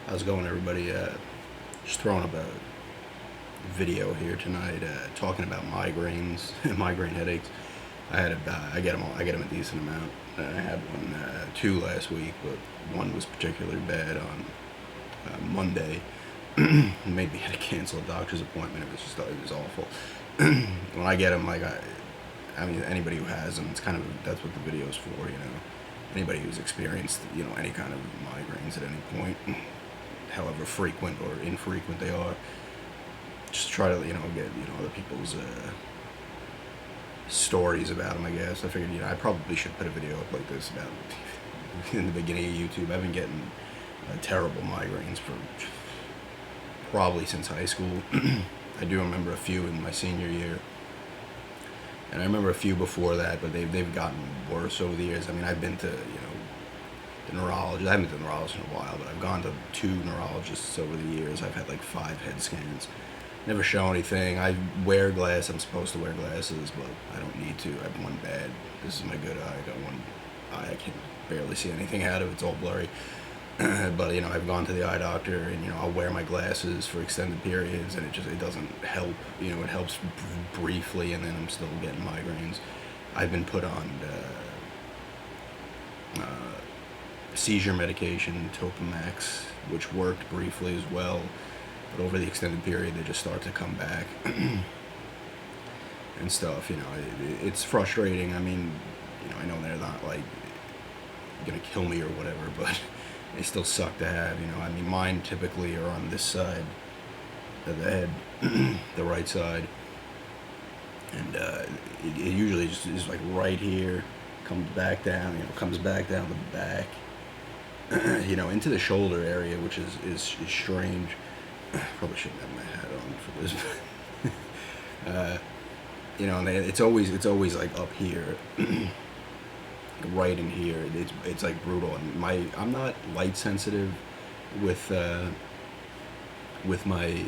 How's it going, everybody? Just throwing up a video here tonight, talking about migraines, migraine headaches. I get them a decent amount. I had two last week, but one was particularly bad on Monday. It made me had to cancel a doctor's appointment. It was awful. When I get them, I mean, anybody who has them, it's kind of that's what the video's for, you know. Anybody who's experienced, any kind of migraines at any point, however frequent or infrequent they are, just try to, get, other people's stories about them, I guess. I figured, I probably should put a video up like this about in the beginning of YouTube. I've been getting terrible migraines for probably since high school. I do remember a few in my senior year, and I remember a few before that, but they've gotten worse over the years. I mean, I've been to, the neurologist. I haven't been to the neurologist in a while, but I've gone to 2 neurologists over the years. I've had like 5 head scans. Never show anything. I wear glasses. I'm supposed to wear glasses, but I don't need to. I have one bad. This is my good eye. I got one eye I can barely see anything out of. It's all blurry. But I've gone to the eye doctor, and I'll wear my glasses for extended periods, and it doesn't help. It helps briefly, and then I'm still getting migraines. I've been put on seizure medication, Topamax, which worked briefly as well, but over the extended period they just start to come back and stuff. It's frustrating. I mean, I know they're not like gonna kill me or whatever, but they still suck to have. I mean, mine typically are on this side of the head, the right side, and it usually just is like right here, comes back down, comes back down the back, into the shoulder area, which is strange. Probably shouldn't have my hat on for this. And it's always like up here, right in here. It's like brutal. And I'm not light sensitive with my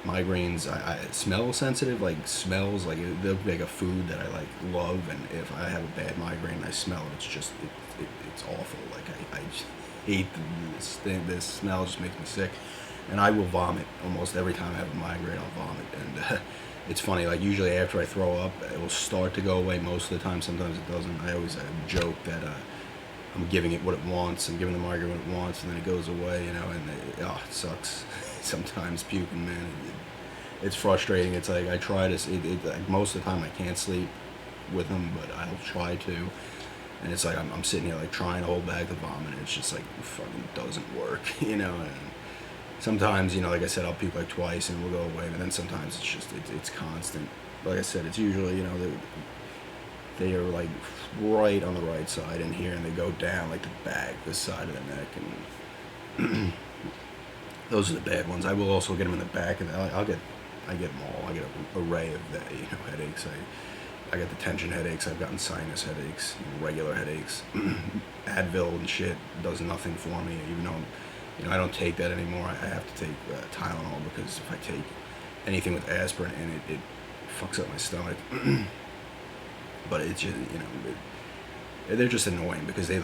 migraines. I smell sensitive, like smells, like they'll be like a food that I love, and if I have a bad migraine and I smell it, it's awful. Like I just hate this thing. This smell just makes me sick, and I will vomit almost every time I have a migraine. I'll vomit, and it's funny. Like usually after I throw up, it will start to go away most of the time. Sometimes it doesn't. I always joke that I'm giving it what it wants. I'm giving the migraine what it wants, and then it goes away. And it sucks. Sometimes puking, man. It's frustrating. It's like I try to. Like most of the time I can't sleep with them, but I'll try to. And it's like I'm sitting here like trying to hold back the vomit. It's just like it fucking doesn't work, And sometimes, like I said, I'll puke like twice and it'll go away. But then sometimes it's just it's constant. Like I said, it's usually they are like right on the right side in here, and they go down like the back, this side of the neck, and those are the bad ones. I will also get them in the back, and I get them all. I get an array of headaches. I get the tension headaches. I've gotten sinus headaches, regular headaches. Advil and shit does nothing for me, even though I don't take that anymore. I have to take Tylenol, because if I take anything with aspirin in it, it fucks up my stomach. But it's just they're just annoying because they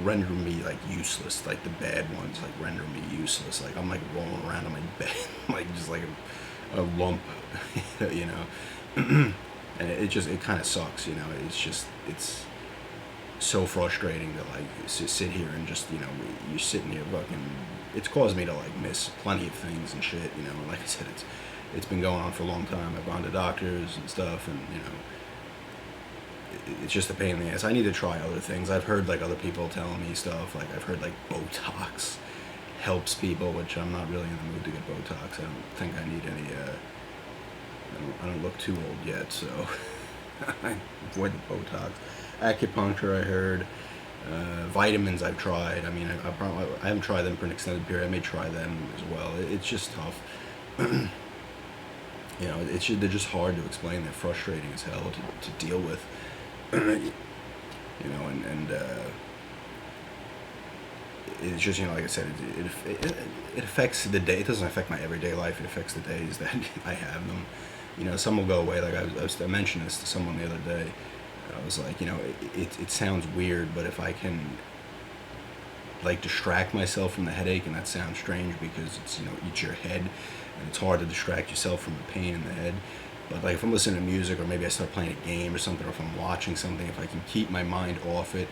render me useless. Like the bad ones render me useless. Like I'm rolling around on my bed like just like a lump, and it kind of sucks. It's so frustrating to sit here and just you're sitting here fucking. It's caused me to miss plenty of things and shit. Like I said, it's been going on for a long time. I've gone to doctors and stuff, and it's just a pain in the ass. I need to try other things. I've heard other people telling me stuff. I've heard Botox helps people, which I'm not really in the mood to get Botox. I don't think I need any. I don't look too old yet, so I avoid the Botox. Acupuncture, I heard. Vitamins, I've tried. I mean, I haven't tried them for an extended period. I may try them as well. It's just tough. They're just hard to explain. They're frustrating as hell to deal with. And it's just like I said, it affects the day. It doesn't affect my everyday life. It affects the days that I have them. Some will go away. Like I mentioned this to someone the other day. I was like, it sounds weird, but if I can like distract myself from the headache, and that sounds strange because it's, eats your head, and it's hard to distract yourself from the pain in the head. But like if I'm listening to music, or maybe I start playing a game or something, or if I'm watching something, if I can keep my mind off it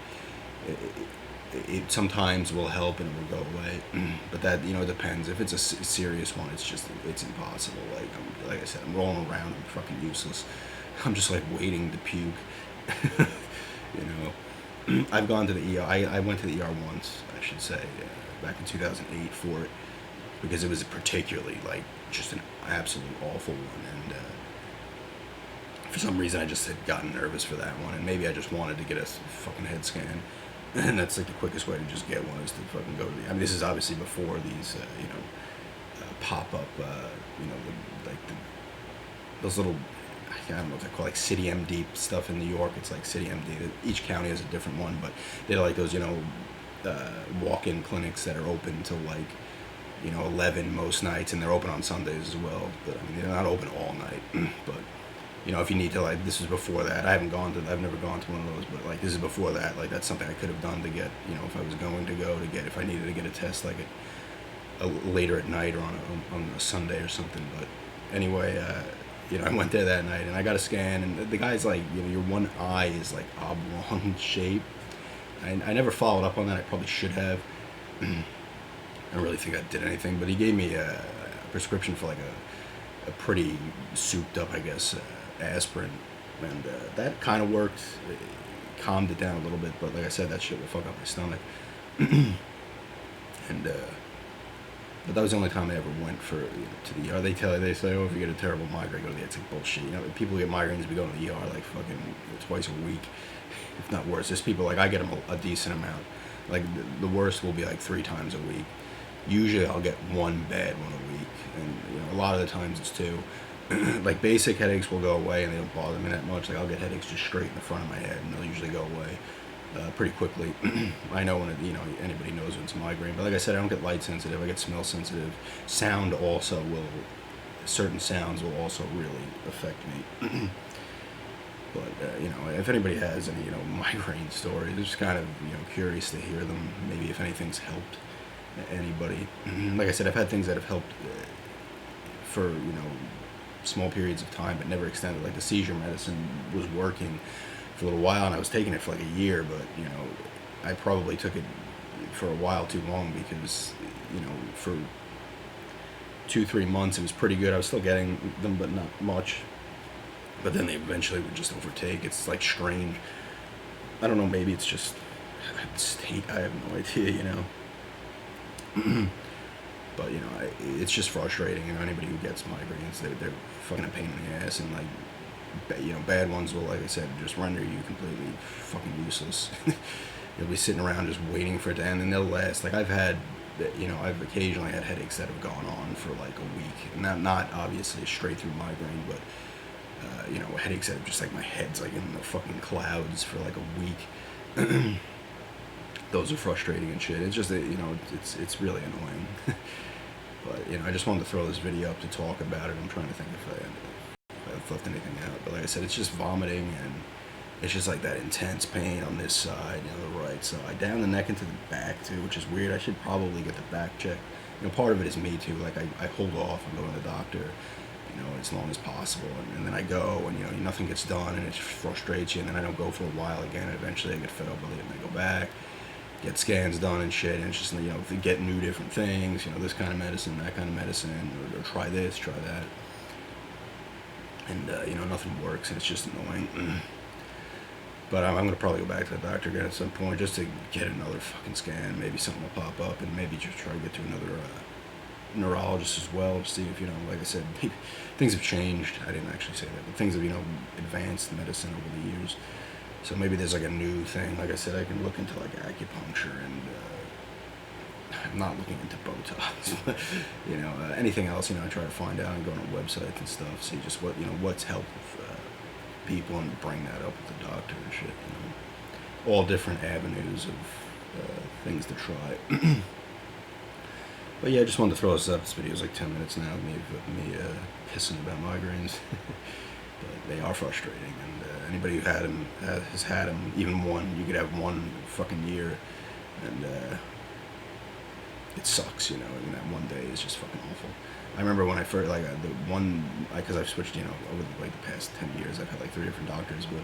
sometimes will help and it will go away. But that, it depends. If it's a serious one, it's impossible. Like I said, I'm rolling around. I'm fucking useless. I'm just like waiting to puke. I've gone to the ER. I went to the ER once, I should say, back in 2008 for it, because it was particularly like just an absolute awful one. And for some reason, I just had gotten nervous for that one, and maybe I just wanted to get a fucking head scan. And that's like the quickest way to just get one, is to fucking go to the. I mean, this is obviously before these, pop up, those little, I don't know what they're called, like City MD stuff in New York. It's like City MD. Each county has a different one, but they're like those, walk-in clinics that are open till like, 11 most nights, and they're open on Sundays as well. But I mean, they're not open all night, but. If you need to, like, this is before that. I've never gone to one of those, but like this is before that. Like that's something I could have done to get, if I was going to go to get, if I needed to get a test, like later at night or on a Sunday or something. But anyway, I went there that night and I got a scan, and the guy's like, your one eye is like oblong shape. I never followed up on that. I probably should have. I don't really think that did anything, but he gave me a prescription for like a pretty souped up, I guess, aspirin, and that kind of worked. It calmed it down a little bit, but like I said, that shit will fuck up my stomach. And but that was the only time I ever went to the ER. They say, oh, if you get a terrible migraine, go to the ER. It's like bullshit. People who get migraines be going to the ER like fucking twice a week, if not worse. There's people like I get them a decent amount. Like the worst will be like 3 times a week. Usually I'll get one bad one a week, and a lot of the times it's 2. Like basic headaches will go away and they don't bother me that much. Like I'll get headaches just straight in the front of my head, and they'll usually go away pretty quickly. I know when anybody knows when it's a migraine. But like I said, I don't get light sensitive. I get smell sensitive. Sound also certain sounds will also really affect me. But if anybody has any migraine stories, it's just kind of curious to hear them. Maybe if anything's helped anybody. Like I said, I've had things that have helped for small periods of time, but never extended. Like the seizure medicine was working for a little while, and I was taking it for like a year, but I probably took it for a while too long, because for 2-3 months it was pretty good. I was still getting them, but not much. But then they eventually would just overtake. It's like strange. I don't know. Maybe it's just state. I have no idea. But it's just frustrating. Anybody who gets migraines, they're fucking a pain in the ass, and like, bad ones will, like I said, just render you completely fucking useless. You'll be sitting around just waiting for it to end, and they'll last. Like I've occasionally had headaches that have gone on for like a week, and not obviously a straight through migraine, but headaches that are just like my head's like in the fucking clouds for like a week. Those are frustrating and shit. It's just that, it's really annoying. But, I just wanted to throw this video up to talk about it. I'm trying to think if I left anything out. But like I said, it's just vomiting, and it's just like that intense pain on this side, the right side. Down the neck into the back, too, which is weird. I should probably get the back checked. Part of it is me, too. Like, I hold off on going to the doctor, as long as possible. And then I go, and, nothing gets done, and it frustrates you. And then I don't go for a while again. And eventually I get fed up with it, and I go back. Get scans done and shit, and it's just, to get new different things, this kind of medicine, that kind of medicine, or try this, try that, and nothing works, and it's just annoying. But I'm gonna probably go back to the doctor again at some point, just to get another fucking scan. Maybe something will pop up, and maybe just try to get to another neurologist as well, to see if, like I said, things have changed. I didn't actually say that, but things have, advanced medicine over the years. So maybe there's like a new thing. Like I said, I can look into like acupuncture, and I'm not looking into Botox, but anything else, I try to find out and go on websites and stuff, see just what's helped with people, and bring that up with the doctor and shit. All different avenues of things to try. But yeah, I just wanted to throw this up. This video is like 10 minutes now, me pissing about migraines. But they are frustrating, and anybody who has had them, even one, you could have one fucking year, and it sucks, you know. I mean, that one day is just fucking awful. I remember when I first, like, the one, because I've switched, you know, over like the past 10 years, I've had like 3 different doctors, but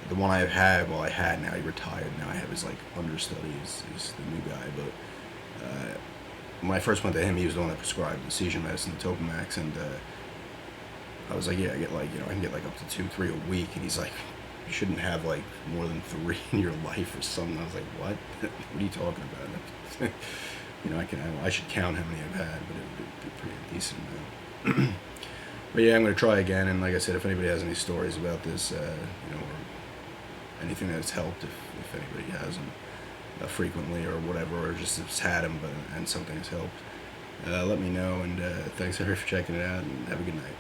the one I've had, well, I had, now he retired, now I have his, like, understudy is the new guy, but when I first went to him, he was the one that prescribed the seizure medicine, the Topamax, and I was like, yeah, I get, like, you know, I can get like up to 2, 3 a week, and he's like, you shouldn't have like more than 3 in your life or something. I was like, what? What are you talking about? You know, I should count how many I've had, but it would be pretty decent amount. But yeah, I'm gonna try again, and like I said, if anybody has any stories about this, you know, or anything that's helped, if anybody has them frequently or whatever, or just has had them, but and something has helped, let me know. And thanks everybody for checking it out, and have a good night.